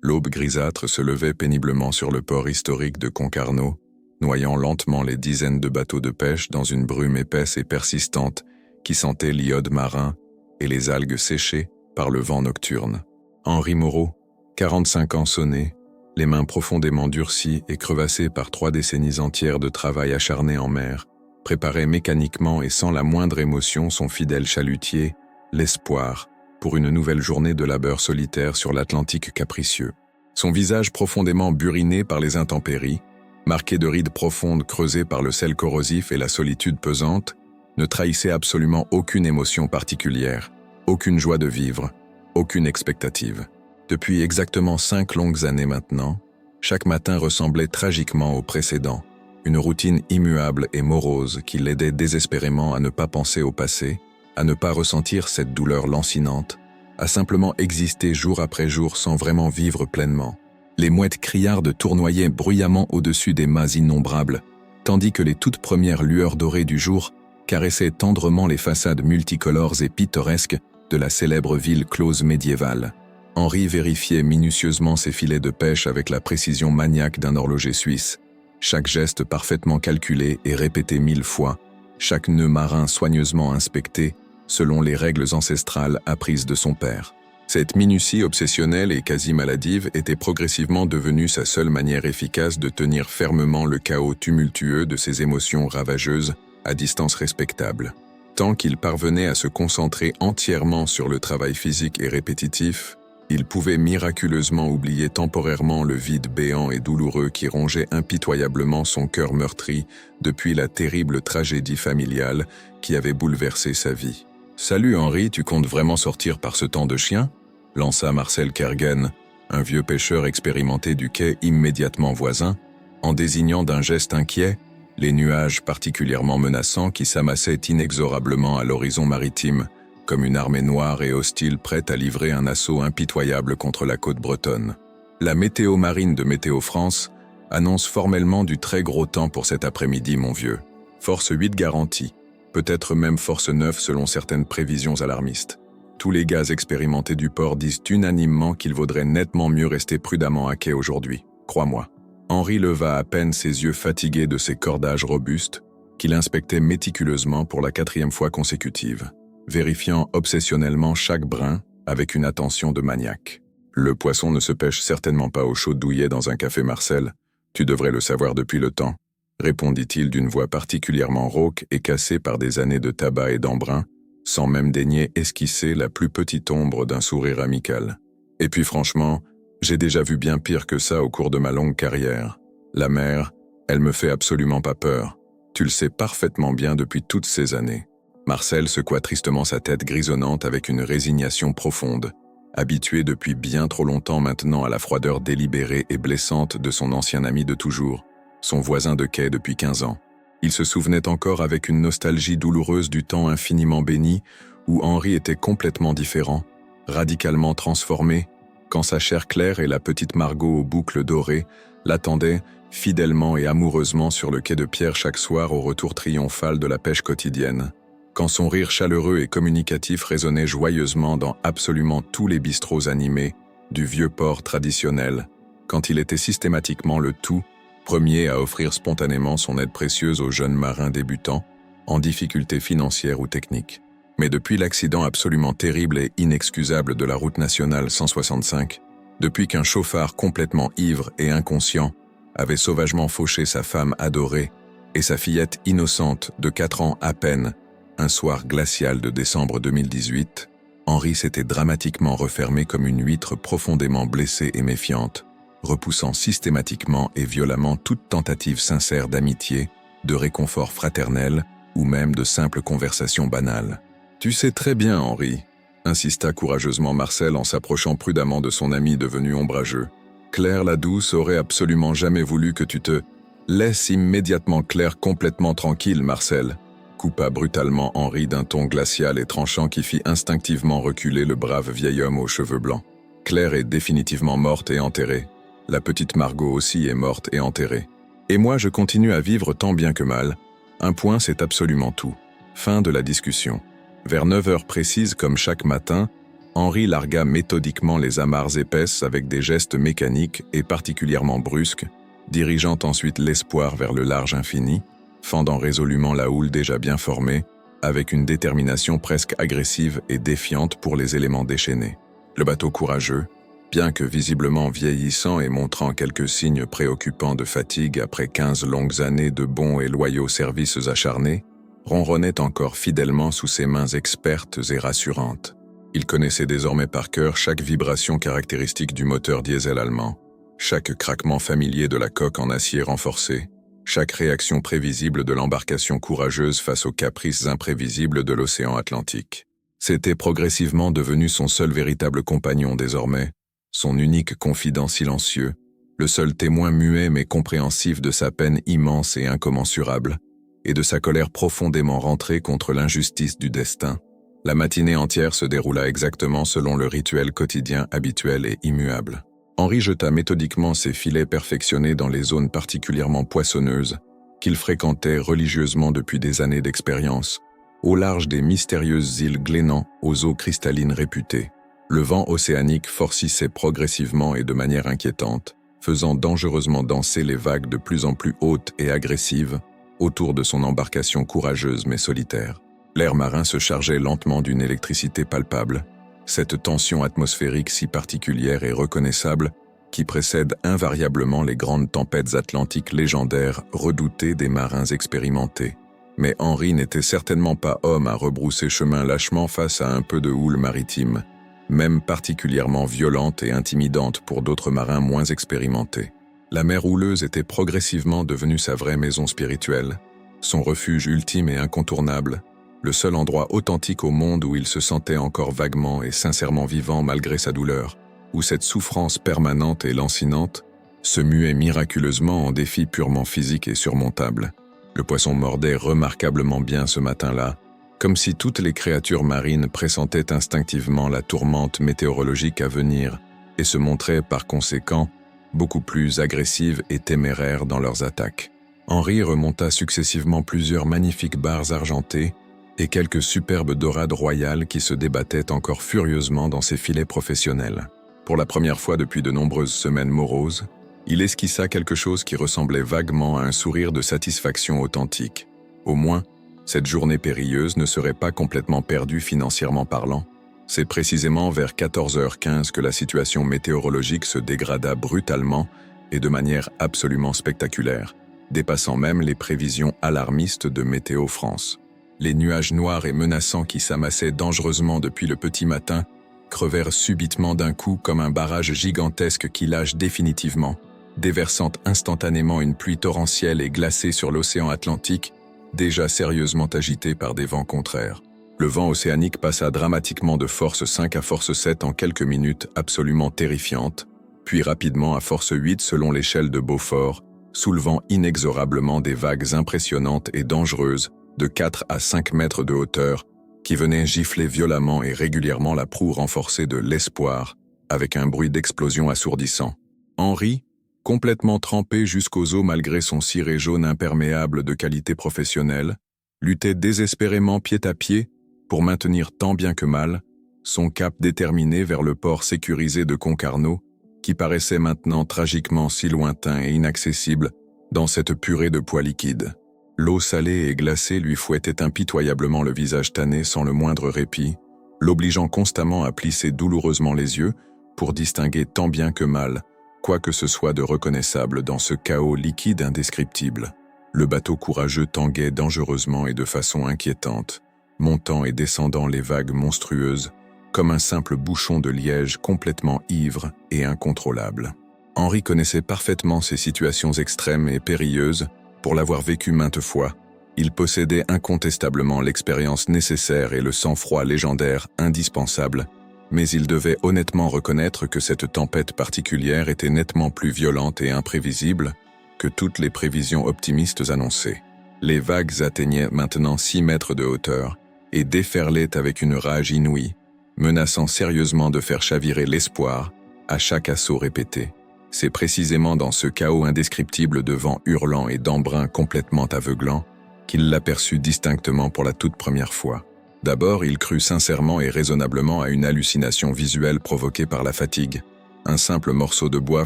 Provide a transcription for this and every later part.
L'aube grisâtre se levait péniblement sur le port historique de Concarneau, noyant lentement les dizaines de bateaux de pêche dans une brume épaisse et persistante qui sentait l'iode marin et les algues séchées par le vent nocturne. Henri Moreau, 45 ans sonnés, les mains profondément durcies et crevassées par 3 décennies entières de travail acharné en mer, préparait mécaniquement et sans la moindre émotion son fidèle chalutier, l'espoir, pour une nouvelle journée de labeur solitaire sur l'Atlantique capricieux. Son visage profondément buriné par les intempéries, marqué de rides profondes creusées par le sel corrosif et la solitude pesante, ne trahissait absolument aucune émotion particulière, aucune joie de vivre, aucune expectative. Depuis exactement 5 longues années maintenant, chaque matin ressemblait tragiquement au précédent, une routine immuable et morose qui l'aidait désespérément à ne pas penser au passé, à ne pas ressentir cette douleur lancinante, à simplement exister jour après jour sans vraiment vivre pleinement. Les mouettes criardes tournoyaient bruyamment au-dessus des mâts innombrables, tandis que les toutes premières lueurs dorées du jour caressaient tendrement les façades multicolores et pittoresques de la célèbre ville close médiévale. Henri vérifiait minutieusement ses filets de pêche avec la précision maniaque d'un horloger suisse, chaque geste parfaitement calculé et répété 1000 fois, chaque nœud marin soigneusement inspecté, selon les règles ancestrales apprises de son père. Cette minutie obsessionnelle et quasi maladive était progressivement devenue sa seule manière efficace de tenir fermement le chaos tumultueux de ses émotions ravageuses à distance respectable. Tant qu'il parvenait à se concentrer entièrement sur le travail physique et répétitif, il pouvait miraculeusement oublier temporairement le vide béant et douloureux qui rongeait impitoyablement son cœur meurtri depuis la terrible tragédie familiale qui avait bouleversé sa vie. « Salut Henri, tu comptes vraiment sortir par ce temps de chien ?» lança Marcel Kergen, un vieux pêcheur expérimenté du quai immédiatement voisin, en désignant d'un geste inquiet les nuages particulièrement menaçants qui s'amassaient inexorablement à l'horizon maritime, comme une armée noire et hostile prête à livrer un assaut impitoyable contre la côte bretonne. La météo marine de Météo France annonce formellement du très gros temps pour cet après-midi, mon vieux. Force 8 garantie, peut-être même force 9 selon certaines prévisions alarmistes. Tous les gars expérimentés du port disent unanimement qu'il vaudrait nettement mieux rester prudemment à quai aujourd'hui, crois-moi. Henri leva à peine ses yeux fatigués de ses cordages robustes, qu'il inspectait méticuleusement pour la 4e fois consécutive, vérifiant obsessionnellement chaque brin avec une attention de maniaque. Le poisson ne se pêche certainement pas au chaud douillet dans un café Marcel, tu devrais le savoir depuis le temps, répondit-il d'une voix particulièrement rauque et cassée par des années de tabac et d'embrun, sans même daigner esquisser la plus petite ombre d'un sourire amical. Et puis franchement, j'ai déjà vu bien pire que ça au cours de ma longue carrière. La mer, elle me fait absolument pas peur. Tu le sais parfaitement bien depuis toutes ces années. Marcel secoua tristement sa tête grisonnante avec une résignation profonde, habitué depuis bien trop longtemps maintenant à la froideur délibérée et blessante de son ancien ami de toujours, son voisin de quai depuis 15 ans. Il se souvenait encore avec une nostalgie douloureuse du temps infiniment béni où Henri était complètement différent, radicalement transformé, quand sa chair claire et la petite Margot aux boucles dorées l'attendaient fidèlement et amoureusement sur le quai de Pierre chaque soir au retour triomphal de la pêche quotidienne, quand son rire chaleureux et communicatif résonnait joyeusement dans absolument tous les bistrots animés du vieux port traditionnel, quand il était systématiquement le tout premier à offrir spontanément son aide précieuse aux jeunes marins débutants, en difficulté financière ou technique. Mais depuis l'accident absolument terrible et inexcusable de la route nationale 165, depuis qu'un chauffard complètement ivre et inconscient avait sauvagement fauché sa femme adorée et sa fillette innocente de 4 ans à peine, un soir glacial de décembre 2018, Henri s'était dramatiquement refermé comme une huître profondément blessée et méfiante, repoussant systématiquement et violemment toute tentative sincère d'amitié, de réconfort fraternel ou même de simple conversation banale. « Tu sais très bien, Henri », insista courageusement Marcel en s'approchant prudemment de son ami devenu ombrageux. « Claire la douce aurait absolument jamais voulu que tu te... »« Laisse immédiatement Claire complètement tranquille, Marcel », coupa brutalement Henri d'un ton glacial et tranchant qui fit instinctivement reculer le brave vieil homme aux cheveux blancs. « Claire est définitivement morte et enterrée. La petite Margot aussi est morte et enterrée. Et moi je continue à vivre tant bien que mal. Un point c'est absolument tout. » Fin de la discussion. Vers 9 heures précises comme chaque matin, Henri largua méthodiquement les amarres épaisses avec des gestes mécaniques et particulièrement brusques, dirigeant ensuite l'espoir vers le large infini, fendant résolument la houle déjà bien formée, avec une détermination presque agressive et défiante pour les éléments déchaînés. Le bateau courageux, bien que visiblement vieillissant et montrant quelques signes préoccupants de fatigue après 15 longues années de bons et loyaux services acharnés, ronronnait encore fidèlement sous ses mains expertes et rassurantes. Il connaissait désormais par cœur chaque vibration caractéristique du moteur diesel allemand, chaque craquement familier de la coque en acier renforcé, chaque réaction prévisible de l'embarcation courageuse face aux caprices imprévisibles de l'océan Atlantique. C'était progressivement devenu son seul véritable compagnon désormais, son unique confident silencieux, le seul témoin muet mais compréhensif de sa peine immense et incommensurable, et de sa colère profondément rentrée contre l'injustice du destin. La matinée entière se déroula exactement selon le rituel quotidien habituel et immuable. Henri jeta méthodiquement ses filets perfectionnés dans les zones particulièrement poissonneuses, qu'il fréquentait religieusement depuis des années d'expérience, au large des mystérieuses îles Glénan aux eaux cristallines réputées. Le vent océanique forcissait progressivement et de manière inquiétante, faisant dangereusement danser les vagues de plus en plus hautes et agressives autour de son embarcation courageuse mais solitaire. L'air marin se chargeait lentement d'une électricité palpable, cette tension atmosphérique si particulière et reconnaissable qui précède invariablement les grandes tempêtes atlantiques légendaires redoutées des marins expérimentés. Mais Henri n'était certainement pas homme à rebrousser chemin lâchement face à un peu de houle maritime, même particulièrement violente et intimidante pour d'autres marins moins expérimentés. La mer houleuse était progressivement devenue sa vraie maison spirituelle, son refuge ultime et incontournable, le seul endroit authentique au monde où il se sentait encore vaguement et sincèrement vivant malgré sa douleur, où cette souffrance permanente et lancinante se muait miraculeusement en défis purement physiques et surmontables. Le poisson mordait remarquablement bien ce matin-là, comme si toutes les créatures marines pressentaient instinctivement la tourmente météorologique à venir et se montraient par conséquent beaucoup plus agressives et téméraires dans leurs attaques. Henri remonta successivement plusieurs magnifiques barres argentées et quelques superbes dorades royales qui se débattaient encore furieusement dans ses filets professionnels. Pour la première fois depuis de nombreuses semaines moroses, il esquissa quelque chose qui ressemblait vaguement à un sourire de satisfaction authentique. Au moins, cette journée périlleuse ne serait pas complètement perdue financièrement parlant. C'est précisément vers 14h15 que la situation météorologique se dégrada brutalement et de manière absolument spectaculaire, dépassant même les prévisions alarmistes de Météo France. Les nuages noirs et menaçants qui s'amassaient dangereusement depuis le petit matin crevèrent subitement d'un coup comme un barrage gigantesque qui lâche définitivement, déversant instantanément une pluie torrentielle et glacée sur l'océan Atlantique, déjà sérieusement agité par des vents contraires. Le vent océanique passa dramatiquement de force 5 à force 7 en quelques minutes absolument terrifiantes, puis rapidement à force 8 selon l'échelle de Beaufort, soulevant inexorablement des vagues impressionnantes et dangereuses de 4 à 5 mètres de hauteur, qui venaient gifler violemment et régulièrement la proue renforcée de l'Espoir, avec un bruit d'explosion assourdissant. Henri, complètement trempé jusqu'aux os malgré son ciré jaune imperméable de qualité professionnelle, luttait désespérément pied à pied pour maintenir tant bien que mal son cap déterminé vers le port sécurisé de Concarneau, qui paraissait maintenant tragiquement si lointain et inaccessible dans cette purée de poids liquide. L'eau salée et glacée lui fouettait impitoyablement le visage tanné sans le moindre répit, l'obligeant constamment à plisser douloureusement les yeux pour distinguer tant bien que mal quoi que ce soit de reconnaissable dans ce chaos liquide indescriptible. Le bateau courageux tanguait dangereusement et de façon inquiétante, montant et descendant les vagues monstrueuses, comme un simple bouchon de liège complètement ivre et incontrôlable. Henri connaissait parfaitement ces situations extrêmes et périlleuses. Pour l'avoir vécu maintes fois, il possédait incontestablement l'expérience nécessaire et le sang-froid légendaire indispensable, mais il devait honnêtement reconnaître que cette tempête particulière était nettement plus violente et imprévisible que toutes les prévisions optimistes annoncées. Les vagues atteignaient maintenant 6 mètres de hauteur et déferlaient avec une rage inouïe, menaçant sérieusement de faire chavirer l'Espoir à chaque assaut répété. C'est précisément dans ce chaos indescriptible de vents hurlants et d'embruns complètement aveuglants qu'il l'aperçut distinctement pour la toute première fois. D'abord, il crut sincèrement et raisonnablement à une hallucination visuelle provoquée par la fatigue. Un simple morceau de bois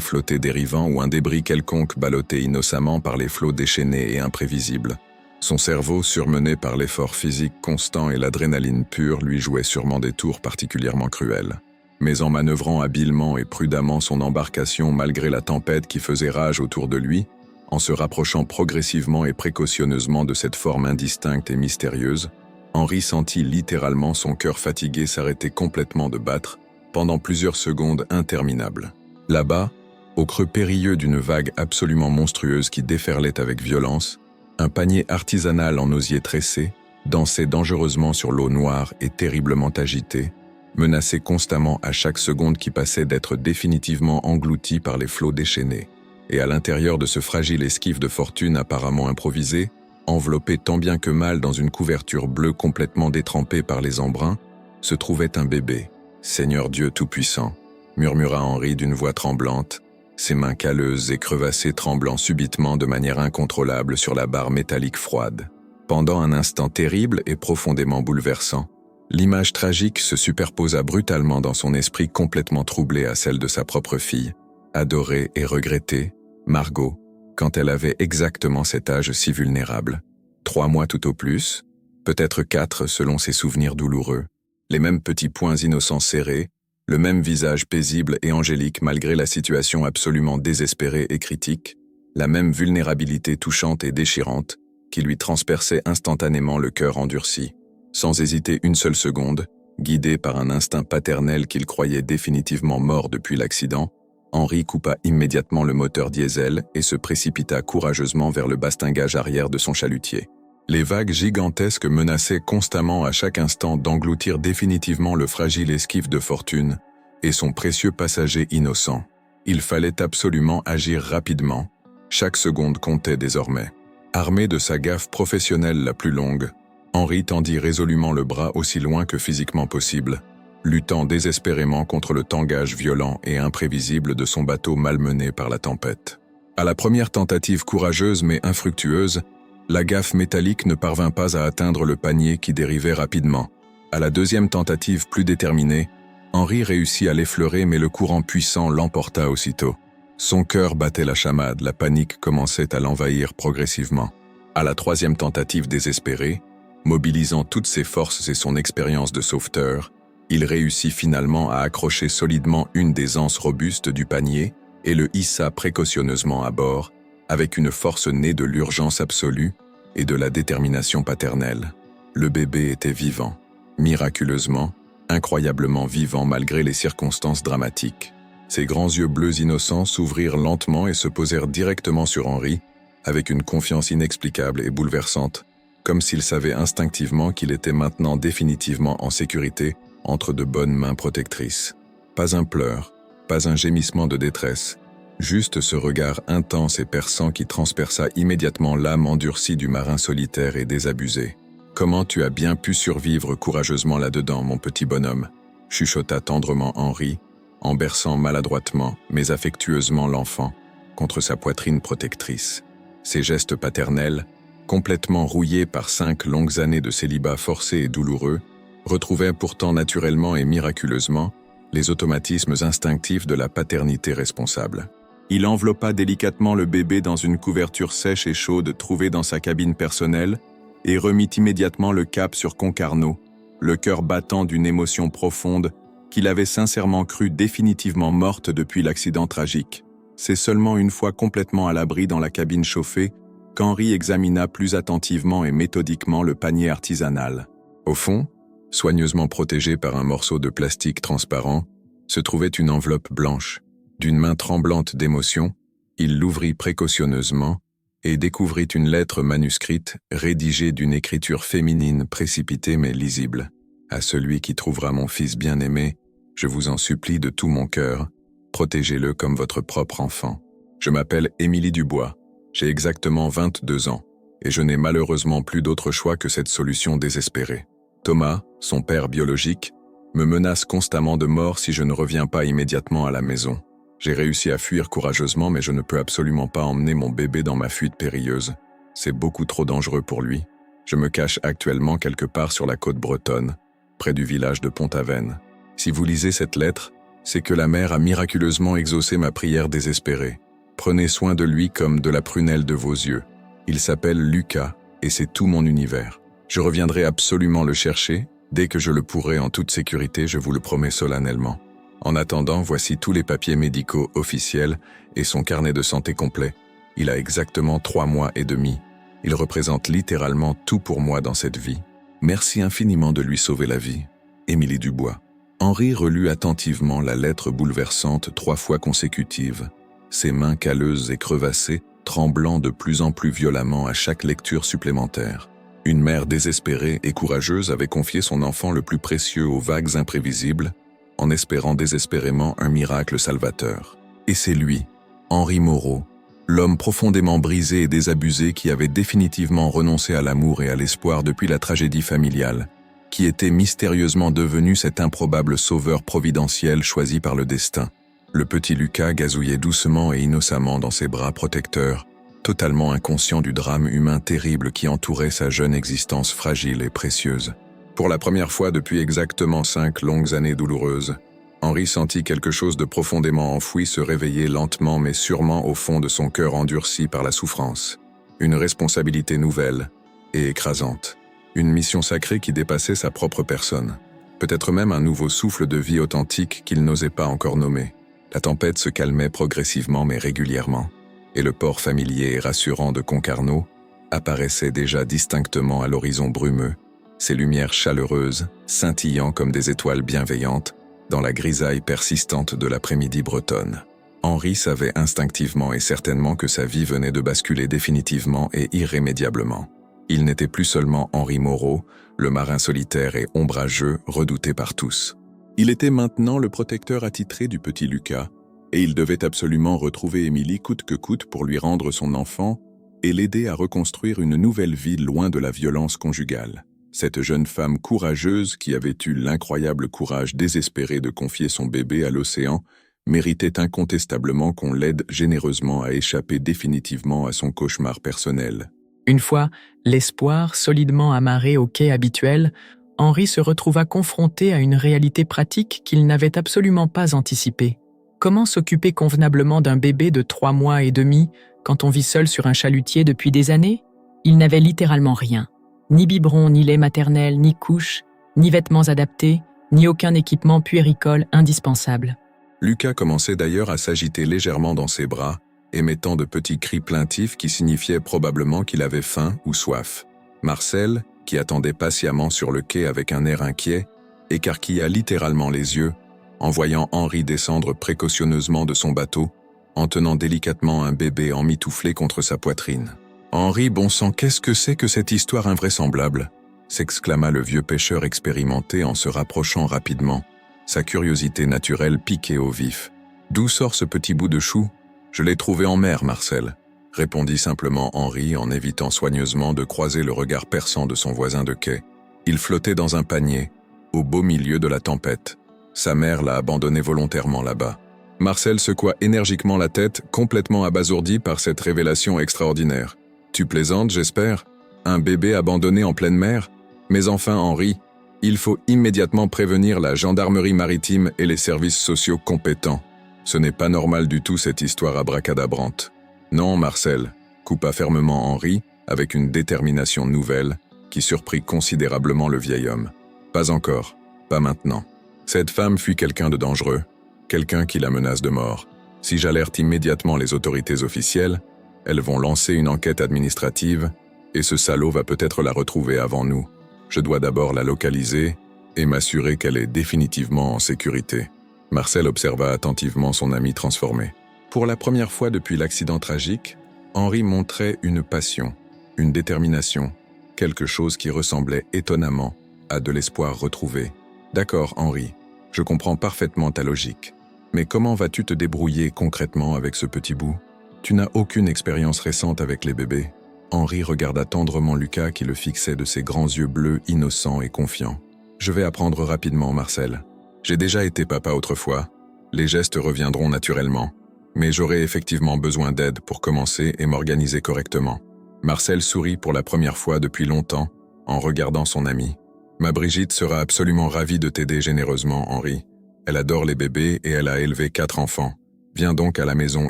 flotté dérivant ou un débris quelconque ballotté innocemment par les flots déchaînés et imprévisibles. Son cerveau, surmené par l'effort physique constant et l'adrénaline pure, lui jouait sûrement des tours particulièrement cruels. Mais en manœuvrant habilement et prudemment son embarcation malgré la tempête qui faisait rage autour de lui, en se rapprochant progressivement et précautionneusement de cette forme indistincte et mystérieuse, Henri sentit littéralement son cœur fatigué s'arrêter complètement de battre pendant plusieurs secondes interminables. Là-bas, au creux périlleux d'une vague absolument monstrueuse qui déferlait avec violence, un panier artisanal en osier tressé dansait dangereusement sur l'eau noire et terriblement agitée, menacé constamment à chaque seconde qui passait d'être définitivement englouti par les flots déchaînés. Et à l'intérieur de ce fragile esquif de fortune apparemment improvisé, enveloppé tant bien que mal dans une couverture bleue complètement détrempée par les embruns, se trouvait un bébé. « Seigneur Dieu Tout-Puissant », murmura Henri d'une voix tremblante, ses mains calleuses et crevassées tremblant subitement de manière incontrôlable sur la barre métallique froide. Pendant un instant terrible et profondément bouleversant, l'image tragique se superposa brutalement dans son esprit complètement troublé à celle de sa propre fille, adorée et regrettée, Margot, quand elle avait exactement cet âge si vulnérable. 3 mois tout au plus, peut-être 4 selon ses souvenirs douloureux, les mêmes petits poings innocents serrés, le même visage paisible et angélique malgré la situation absolument désespérée et critique, la même vulnérabilité touchante et déchirante qui lui transperçait instantanément le cœur endurci. Sans hésiter une seule seconde, guidé par un instinct paternel qu'il croyait définitivement mort depuis l'accident, Henri coupa immédiatement le moteur diesel et se précipita courageusement vers le bastingage arrière de son chalutier. Les vagues gigantesques menaçaient constamment à chaque instant d'engloutir définitivement le fragile esquif de fortune et son précieux passager innocent. Il fallait absolument agir rapidement. Chaque seconde comptait désormais. Armé de sa gaffe professionnelle la plus longue, Henri tendit résolument le bras aussi loin que physiquement possible, luttant désespérément contre le tangage violent et imprévisible de son bateau malmené par la tempête. À la première tentative courageuse mais infructueuse, la gaffe métallique ne parvint pas à atteindre le panier qui dérivait rapidement. À la deuxième tentative plus déterminée, Henri réussit à l'effleurer mais le courant puissant l'emporta aussitôt. Son cœur battait la chamade, la panique commençait à l'envahir progressivement. À la troisième tentative désespérée, mobilisant toutes ses forces et son expérience de sauveteur, il réussit finalement à accrocher solidement une des anses robustes du panier et le hissa précautionneusement à bord, avec une force née de l'urgence absolue et de la détermination paternelle. Le bébé était vivant, miraculeusement, incroyablement vivant malgré les circonstances dramatiques. Ses grands yeux bleus innocents s'ouvrirent lentement et se posèrent directement sur Henri, avec une confiance inexplicable et bouleversante, comme s'il savait instinctivement qu'il était maintenant définitivement en sécurité entre de bonnes mains protectrices. Pas un pleur, pas un gémissement de détresse, juste ce regard intense et perçant qui transperça immédiatement l'âme endurcie du marin solitaire et désabusé. « Comment tu as bien pu survivre courageusement là-dedans, mon petit bonhomme ?» chuchota tendrement Henri, en berçant maladroitement mais affectueusement l'enfant contre sa poitrine protectrice. Ses gestes paternels, complètement rouillés par 5 longues années de célibat forcé et douloureux, retrouvaient pourtant naturellement et miraculeusement les automatismes instinctifs de la paternité responsable. Il enveloppa délicatement le bébé dans une couverture sèche et chaude trouvée dans sa cabine personnelle et remit immédiatement le cap sur Concarneau, le cœur battant d'une émotion profonde qu'il avait sincèrement cru définitivement morte depuis l'accident tragique. C'est seulement une fois complètement à l'abri dans la cabine chauffée qu'Henri examina plus attentivement et méthodiquement le panier artisanal. Au fond, soigneusement protégé par un morceau de plastique transparent, se trouvait une enveloppe blanche. D'une main tremblante d'émotion, il l'ouvrit précautionneusement et découvrit une lettre manuscrite rédigée d'une écriture féminine précipitée mais lisible. « À celui qui trouvera mon fils bien-aimé, je vous en supplie de tout mon cœur, protégez-le comme votre propre enfant. Je m'appelle Émilie Dubois, j'ai exactement 22 ans, et je n'ai malheureusement plus d'autre choix que cette solution désespérée. Thomas, son père biologique, me menace constamment de mort si je ne reviens pas immédiatement à la maison. J'ai réussi à fuir courageusement mais je ne peux absolument pas emmener mon bébé dans ma fuite périlleuse. C'est beaucoup trop dangereux pour lui. Je me cache actuellement quelque part sur la côte bretonne, près du village de Pont-Aven. Si vous lisez cette lettre, c'est que la mère a miraculeusement exaucé ma prière désespérée. Prenez soin de lui comme de la prunelle de vos yeux. Il s'appelle Lucas, et c'est tout mon univers. Je reviendrai absolument le chercher, dès que je le pourrai en toute sécurité, je vous le promets solennellement. En attendant, voici tous les papiers médicaux officiels et son carnet de santé complet. Il a exactement 3 mois et demi. Il représente littéralement tout pour moi dans cette vie. Merci infiniment de lui sauver la vie. Émilie Dubois. Henri relut attentivement la lettre bouleversante 3 fois consécutive, ses mains calleuses et crevassées, tremblant de plus en plus violemment à chaque lecture supplémentaire. Une mère désespérée et courageuse avait confié son enfant le plus précieux aux vagues imprévisibles, en espérant désespérément un miracle salvateur. Et c'est lui, Henri Moreau, l'homme profondément brisé et désabusé qui avait définitivement renoncé à l'amour et à l'espoir depuis la tragédie familiale, qui était mystérieusement devenu cet improbable sauveur providentiel choisi par le destin. Le petit Lucas gazouillait doucement et innocemment dans ses bras protecteurs, totalement inconscient du drame humain terrible qui entourait sa jeune existence fragile et précieuse. Pour la première fois depuis exactement 5 longues années douloureuses, Henri sentit quelque chose de profondément enfoui se réveiller lentement mais sûrement au fond de son cœur endurci par la souffrance. Une responsabilité nouvelle et écrasante. Une mission sacrée qui dépassait sa propre personne. Peut-être même un nouveau souffle de vie authentique qu'il n'osait pas encore nommer. La tempête se calmait progressivement mais régulièrement. Et le port familier et rassurant de Concarneau apparaissait déjà distinctement à l'horizon brumeux, ses lumières chaleureuses, scintillant comme des étoiles bienveillantes, dans la grisaille persistante de l'après-midi bretonne. Henri savait instinctivement et certainement que sa vie venait de basculer définitivement et irrémédiablement. Il n'était plus seulement Henri Moreau, le marin solitaire et ombrageux redouté par tous. Il était maintenant le protecteur attitré du petit Lucas, et il devait absolument retrouver Émilie coûte que coûte pour lui rendre son enfant et l'aider à reconstruire une nouvelle vie loin de la violence conjugale. Cette jeune femme courageuse qui avait eu l'incroyable courage désespéré de confier son bébé à l'océan méritait incontestablement qu'on l'aide généreusement à échapper définitivement à son cauchemar personnel. Une fois l'espoir solidement amarré au quai habituel, Henri se retrouva confronté à une réalité pratique qu'il n'avait absolument pas anticipée. Comment s'occuper convenablement d'un bébé de 3 mois et demi quand on vit seul sur un chalutier depuis des années? Il n'avait littéralement rien. Ni biberon, ni lait maternel, ni couche, ni vêtements adaptés, ni aucun équipement puéricole indispensable. Lucas commençait d'ailleurs à s'agiter légèrement dans ses bras, émettant de petits cris plaintifs qui signifiaient probablement qu'il avait faim ou soif. Marcel, qui attendait patiemment sur le quai avec un air inquiet, écarquilla littéralement les yeux, en voyant Henri descendre précautionneusement de son bateau, en tenant délicatement un bébé emmitouflé contre sa poitrine. « Henri, bon sang, qu'est-ce que c'est que cette histoire invraisemblable ?» s'exclama le vieux pêcheur expérimenté en se rapprochant rapidement, sa curiosité naturelle piquée au vif. « D'où sort ce petit bout de chou ? Je l'ai trouvé en mer, Marcel, » répondit simplement Henri en évitant soigneusement de croiser le regard perçant de son voisin de quai. Il flottait dans un panier, au beau milieu de la tempête. Sa mère l'a abandonné volontairement là-bas. Marcel secoua énergiquement la tête, complètement abasourdi par cette révélation extraordinaire. « Tu plaisantes, j'espère ? Un bébé abandonné en pleine mer ? Mais enfin, Henri, il faut immédiatement prévenir la gendarmerie maritime et les services sociaux compétents. Ce n'est pas normal du tout cette histoire abracadabrante. » « Non, Marcel, » coupa fermement Henri, avec une détermination nouvelle, qui surprit considérablement le vieil homme. « Pas encore, pas maintenant. Cette femme fuit quelqu'un de dangereux, quelqu'un qui la menace de mort. Si j'alerte immédiatement les autorités officielles, elles vont lancer une enquête administrative, et ce salaud va peut-être la retrouver avant nous. Je dois d'abord la localiser et m'assurer qu'elle est définitivement en sécurité. » Marcel observa attentivement son ami transformé. Pour la première fois depuis l'accident tragique, Henri montrait une passion, une détermination, quelque chose qui ressemblait étonnamment à de l'espoir retrouvé. « D'accord, Henri, je comprends parfaitement ta logique. Mais comment vas-tu te débrouiller concrètement avec ce petit bout ? Tu n'as aucune expérience récente avec les bébés. » Henri regarda tendrement Lucas qui le fixait de ses grands yeux bleus innocents et confiants. « Je vais apprendre rapidement, Marcel. J'ai déjà été papa autrefois. Les gestes reviendront naturellement. Mais j'aurai effectivement besoin d'aide pour commencer et m'organiser correctement. Marcel sourit pour la première fois depuis longtemps en regardant son ami. Ma Brigitte sera absolument ravie de t'aider généreusement, Henri. Elle adore les bébés et elle a élevé 4 enfants. Viens donc à la maison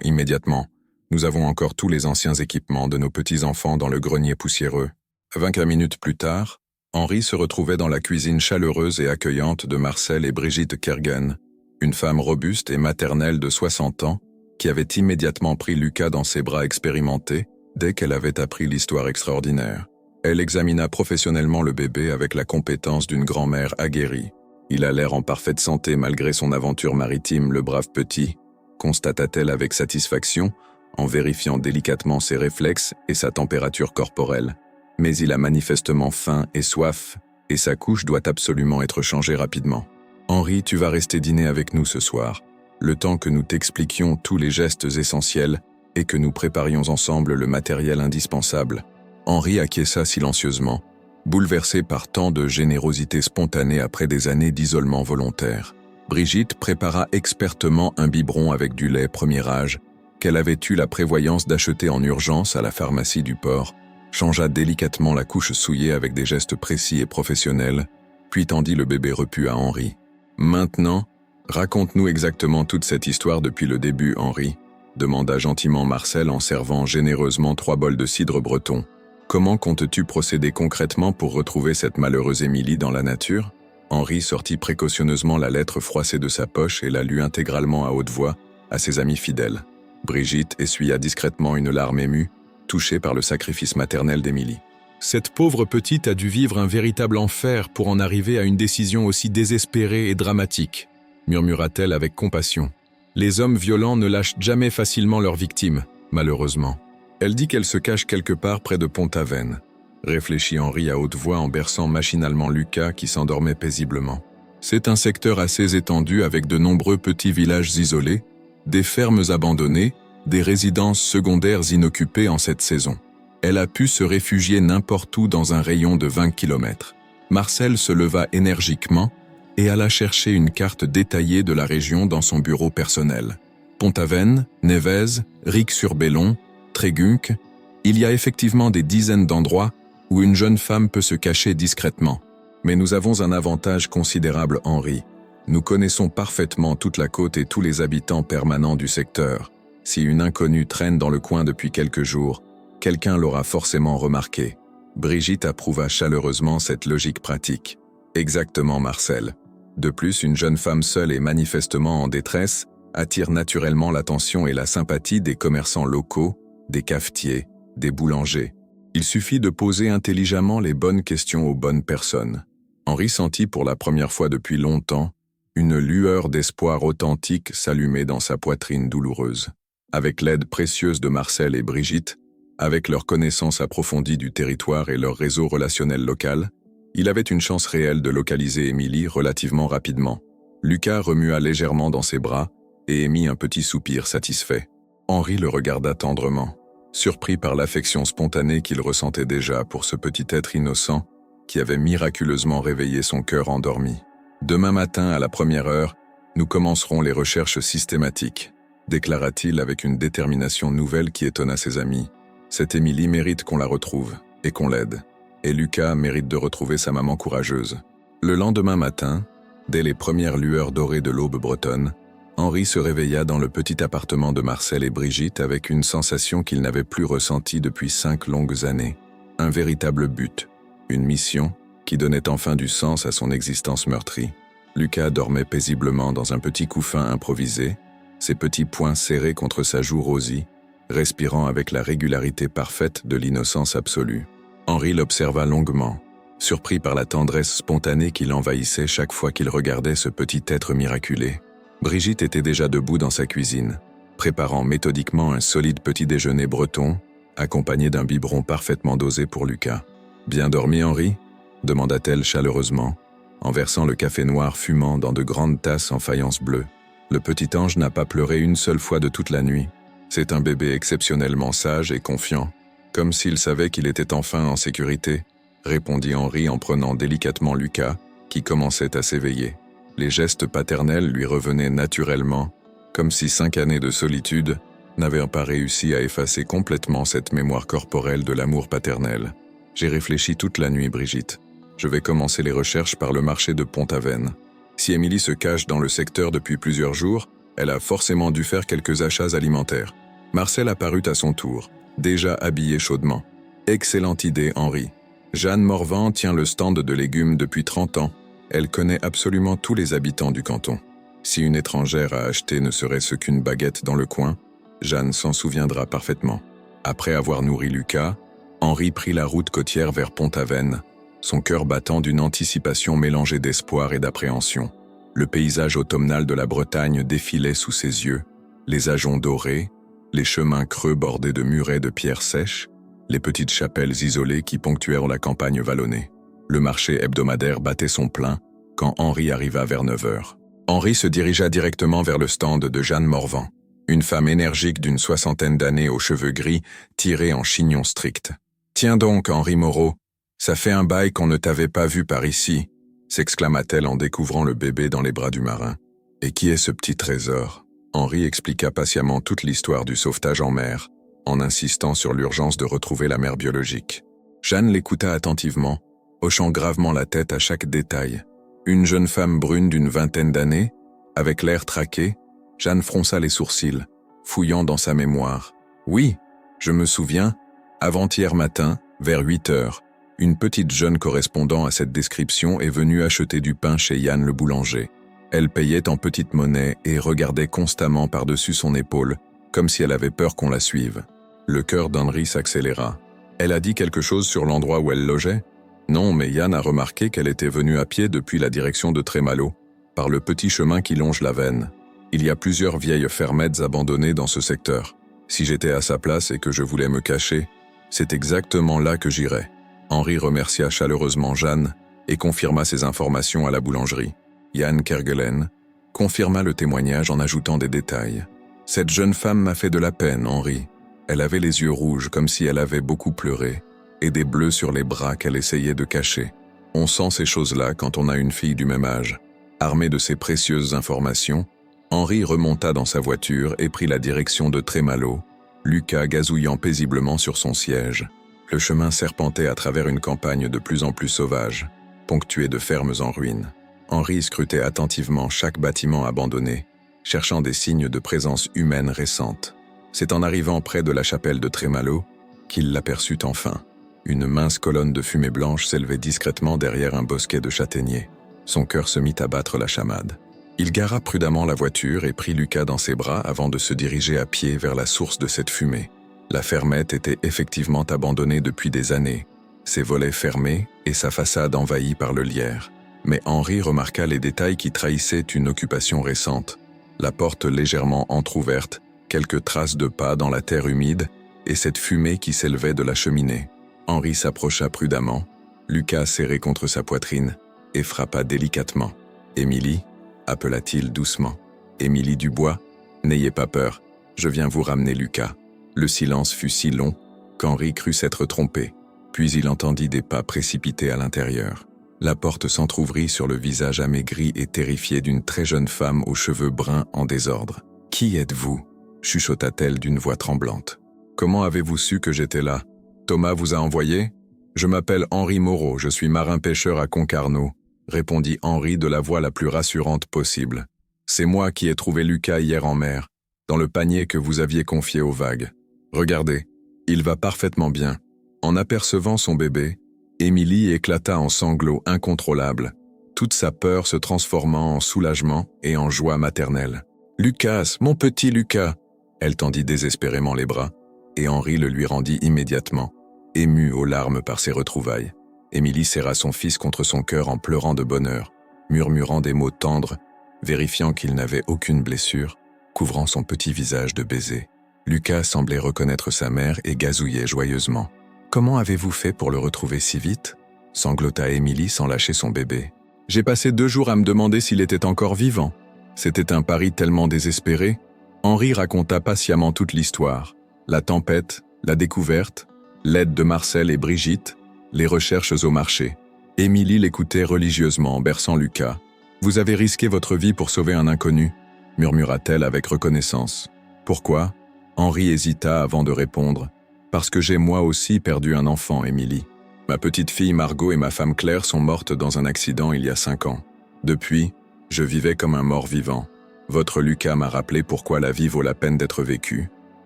immédiatement. Nous avons encore tous les anciens équipements de nos petits-enfants dans le grenier poussiéreux. 25 minutes plus tard, Henri se retrouvait dans la cuisine chaleureuse et accueillante de Marcel et Brigitte Kergen, une femme robuste et maternelle de 60 ans, qui avait immédiatement pris Lucas dans ses bras expérimentés dès qu'elle avait appris l'histoire extraordinaire. Elle examina professionnellement le bébé avec la compétence d'une grand-mère aguerrie. Il a l'air en parfaite santé malgré son aventure maritime, le brave petit, constata-t-elle avec satisfaction, en vérifiant délicatement ses réflexes et sa température corporelle. Mais il a manifestement faim et soif, et sa couche doit absolument être changée rapidement. Henri, tu vas rester dîner avec nous ce soir, le temps que nous t'expliquions tous les gestes essentiels et que nous préparions ensemble le matériel indispensable. Henri acquiesça silencieusement, bouleversé par tant de générosité spontanée après des années d'isolement volontaire. Brigitte prépara expertement un biberon avec du lait premier âge, qu'elle avait eu la prévoyance d'acheter en urgence à la pharmacie du port, changea délicatement la couche souillée avec des gestes précis et professionnels, puis tendit le bébé repu à Henri. « Maintenant, raconte-nous exactement toute cette histoire depuis le début, Henri », demanda gentiment Marcel en servant généreusement 3 bols de cidre breton. « Comment comptes-tu procéder concrètement pour retrouver cette malheureuse Émilie dans la nature ?» Henri sortit précautionneusement la lettre froissée de sa poche et la lut intégralement à haute voix à ses amis fidèles. Brigitte essuya discrètement une larme émue, touchée par le sacrifice maternel d'Émilie. « Cette pauvre petite a dû vivre un véritable enfer pour en arriver à une décision aussi désespérée et dramatique, murmura-t-elle avec compassion. Les hommes violents ne lâchent jamais facilement leurs victimes, malheureusement. Elle dit qu'elle se cache quelque part près de Pont-Aven, réfléchit Henri à haute voix en berçant machinalement Lucas qui s'endormait paisiblement. C'est un secteur assez étendu avec de nombreux petits villages isolés, des fermes abandonnées, des résidences secondaires inoccupées en cette saison. Elle a pu se réfugier n'importe où dans un rayon de 20 km. Marcel se leva énergiquement et alla chercher une carte détaillée de la région dans son bureau personnel. Pont-Aven, Névez, Ric-sur-Bellon, Trégunc, il y a effectivement des dizaines d'endroits où une jeune femme peut se cacher discrètement. Mais nous avons un avantage considérable, Henri. Nous connaissons parfaitement toute la côte et tous les habitants permanents du secteur. Si une inconnue traîne dans le coin depuis quelques jours, quelqu'un l'aura forcément remarqué. Brigitte approuva chaleureusement cette logique pratique. Exactement, Marcel. De plus, une jeune femme seule et manifestement en détresse attire naturellement l'attention et la sympathie des commerçants locaux, des cafetiers, des boulangers. Il suffit de poser intelligemment les bonnes questions aux bonnes personnes. Henri sentit pour la première fois depuis longtemps une lueur d'espoir authentique s'allumer dans sa poitrine douloureuse. Avec l'aide précieuse de Marcel et Brigitte, avec leur connaissance approfondie du territoire et leur réseau relationnel local, il avait une chance réelle de localiser Émilie relativement rapidement. Lucas remua légèrement dans ses bras et émit un petit soupir satisfait. Henri le regarda tendrement, surpris par l'affection spontanée qu'il ressentait déjà pour ce petit être innocent qui avait miraculeusement réveillé son cœur endormi. « Demain matin, à la première heure, nous commencerons les recherches systématiques, » déclara-t-il avec une détermination nouvelle qui étonna ses amis. « Cette Émilie mérite qu'on la retrouve et qu'on l'aide. Et Lucas mérite de retrouver sa maman courageuse. » Le lendemain matin, dès les premières lueurs dorées de l'aube bretonne, Henri se réveilla dans le petit appartement de Marcel et Brigitte avec une sensation qu'il n'avait plus ressentie depuis 5 longues années. Un véritable but, une mission qui donnait enfin du sens à son existence meurtrie. Lucas dormait paisiblement dans un petit couffin improvisé, ses petits poings serrés contre sa joue rosie, respirant avec la régularité parfaite de l'innocence absolue. Henri l'observa longuement, surpris par la tendresse spontanée qui l'envahissait chaque fois qu'il regardait ce petit être miraculé. Brigitte était déjà debout dans sa cuisine, préparant méthodiquement un solide petit déjeuner breton, accompagné d'un biberon parfaitement dosé pour Lucas. « Bien dormi, Henri ?» demanda-t-elle chaleureusement, en versant le café noir fumant dans de grandes tasses en faïence bleue. Le petit ange n'a pas pleuré une seule fois de toute la nuit. C'est un bébé exceptionnellement sage et confiant, comme s'il savait qu'il était enfin en sécurité, répondit Henri en prenant délicatement Lucas, qui commençait à s'éveiller. Les gestes paternels lui revenaient naturellement, comme si 5 années de solitude n'avait pas réussi à effacer complètement cette mémoire corporelle de l'amour paternel. J'ai réfléchi toute la nuit, Brigitte. Je vais commencer les recherches par le marché de Pont-Aven. Si Émilie se cache dans le secteur depuis plusieurs jours, elle a forcément dû faire quelques achats alimentaires. Marcel apparut à son tour, déjà habillé chaudement. Excellente idée, Henri. Jeanne Morvan tient le stand de légumes depuis 30 ans. Elle connaît absolument tous les habitants du canton. Si une étrangère a acheté ne serait-ce qu'une baguette dans le coin, Jeanne s'en souviendra parfaitement. Après avoir nourri Lucas, Henri prit la route côtière vers Pont-Aven, son cœur battant d'une anticipation mélangée d'espoir et d'appréhension. Le paysage automnal de la Bretagne défilait sous ses yeux, les ajoncs dorés, les chemins creux bordés de murets de pierres sèches, les petites chapelles isolées qui ponctuèrent la campagne vallonnée. Le marché hebdomadaire battait son plein quand Henri arriva vers 9 heures. Henri se dirigea directement vers le stand de Jeanne Morvan, une femme énergique d'une 60aine d'années aux cheveux gris tirés en chignon strict. « Tiens donc, Henri Moreau, ça fait un bail qu'on ne t'avait pas vu par ici », s'exclama-t-elle en découvrant le bébé dans les bras du marin. « Et qui est ce petit trésor ?» Henri expliqua patiemment toute l'histoire du sauvetage en mer, en insistant sur l'urgence de retrouver la mère biologique. Jeanne l'écouta attentivement, hochant gravement la tête à chaque détail. Une jeune femme brune d'une 20aine d'années, avec l'air traqué, Jeanne fronça les sourcils, fouillant dans sa mémoire. « Oui, je me souviens, avant-hier matin, vers 8 heures, une petite jeune correspondant à cette description est venue acheter du pain chez Yann le boulanger. Elle payait en petite monnaie et regardait constamment par-dessus son épaule, comme si elle avait peur qu'on la suive. Le cœur d'Henri s'accéléra. Elle a dit quelque chose sur l'endroit où elle logeait ? Non, mais Yann a remarqué qu'elle était venue à pied depuis la direction de Trémalo, par le petit chemin qui longe la Veine. Il y a plusieurs vieilles fermettes abandonnées dans ce secteur. Si j'étais à sa place et que je voulais me cacher, c'est exactement là que j'irais. Henri remercia chaleureusement Jeanne et confirma ses informations à la boulangerie. Yann Kerguelen confirma le témoignage en ajoutant des détails. « Cette jeune femme m'a fait de la peine, Henri. Elle avait les yeux rouges comme si elle avait beaucoup pleuré, et des bleus sur les bras qu'elle essayait de cacher. On sent ces choses-là quand on a une fille du même âge. » Armé de ces précieuses informations, Henri remonta dans sa voiture et prit la direction de Trémalo, Lucas gazouillant paisiblement sur son siège. Le chemin serpentait à travers une campagne de plus en plus sauvage, ponctuée de fermes en ruine. Henri scrutait attentivement chaque bâtiment abandonné, cherchant des signes de présence humaine récente. C'est en arrivant près de la chapelle de Trémalo qu'il l'aperçut enfin. Une mince colonne de fumée blanche s'élevait discrètement derrière un bosquet de châtaigniers. Son cœur se mit à battre la chamade. Il gara prudemment la voiture et prit Lucas dans ses bras avant de se diriger à pied vers la source de cette fumée. La fermette était effectivement abandonnée depuis des années, ses volets fermés et sa façade envahie par le lierre. Mais Henri remarqua les détails qui trahissaient une occupation récente. La porte légèrement entr'ouverte, quelques traces de pas dans la terre humide et cette fumée qui s'élevait de la cheminée. Henri s'approcha prudemment, Lucas serré contre sa poitrine, et frappa délicatement. « Émilie » appela-t-il doucement. « Émilie Dubois, n'ayez pas peur, je viens vous ramener Lucas. » Le silence fut si long qu'Henri crut s'être trompé, puis il entendit des pas précipités à l'intérieur. La porte s'entr'ouvrit sur le visage amaigri et terrifié d'une très jeune femme aux cheveux bruns en désordre. « Qui êtes-vous » chuchota-t-elle d'une voix tremblante. « Comment avez-vous su que j'étais là ? Thomas vous a envoyé ? Je m'appelle Henri Moreau, je suis marin-pêcheur à Concarneau, répondit Henri de la voix la plus rassurante possible. C'est moi qui ai trouvé Lucas hier en mer, dans le panier que vous aviez confié aux vagues. Regardez, il va parfaitement bien. » En apercevant son bébé, Émilie éclata en sanglots incontrôlables, toute sa peur se transformant en soulagement et en joie maternelle. « Lucas, mon petit Lucas !» Elle tendit désespérément les bras, et Henri le lui rendit immédiatement, ému aux larmes par ses retrouvailles. Émilie serra son fils contre son cœur en pleurant de bonheur, murmurant des mots tendres, vérifiant qu'il n'avait aucune blessure, couvrant son petit visage de baisers. Lucas semblait reconnaître sa mère et gazouillait joyeusement. « Comment avez-vous fait pour le retrouver si vite ?» sanglota Émilie sans lâcher son bébé. « J'ai passé 2 jours à me demander s'il était encore vivant. C'était un pari tellement désespéré. » Henri raconta patiemment toute l'histoire. La tempête, la découverte, l'aide de Marcel et Brigitte, les recherches au marché. Émilie l'écoutait religieusement, berçant Lucas. « Vous avez risqué votre vie pour sauver un inconnu » murmura-t-elle avec reconnaissance. « Pourquoi » Henri hésita avant de répondre. Parce que j'ai moi aussi perdu un enfant, Émilie. Ma petite fille Margot et ma femme Claire sont mortes dans un accident il y a 5 ans. Depuis, je vivais comme un mort vivant. Votre Lucas m'a rappelé pourquoi la vie vaut la peine d'être vécue.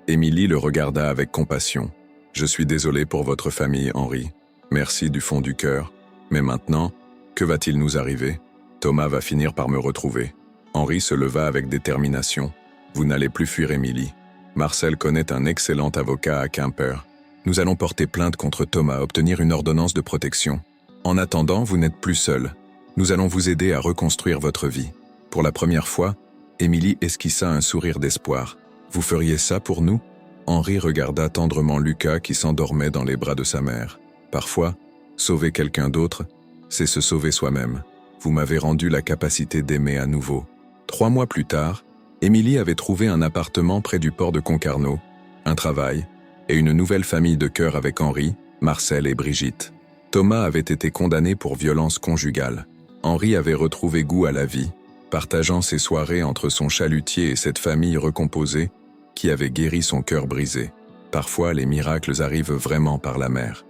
Émilie le regarda avec compassion. Je suis désolé pour votre famille, Henri. Merci du fond du cœur. Mais maintenant, que va-t-il nous arriver? Thomas va finir par me retrouver. Henri se leva avec détermination. Vous n'allez plus fuir Émilie. Marcel connaît un excellent avocat à Quimper. Nous allons porter plainte contre Thomas, obtenir une ordonnance de protection. En attendant, vous n'êtes plus seul. Nous allons vous aider à reconstruire votre vie. Pour la première fois, Émilie esquissa un sourire d'espoir. Vous feriez ça pour nous? Henri regarda tendrement Lucas qui s'endormait dans les bras de sa mère. Parfois, sauver quelqu'un d'autre, c'est se sauver soi-même. Vous m'avez rendu la capacité d'aimer à nouveau. 3 mois plus tard, Émilie avait trouvé un appartement près du port de Concarneau, un travail et une nouvelle famille de cœur avec Henri, Marcel et Brigitte. Thomas avait été condamné pour violence conjugale. Henri avait retrouvé goût à la vie, partageant ses soirées entre son chalutier et cette famille recomposée qui avait guéri son cœur brisé. Parfois, les miracles arrivent vraiment par la mer.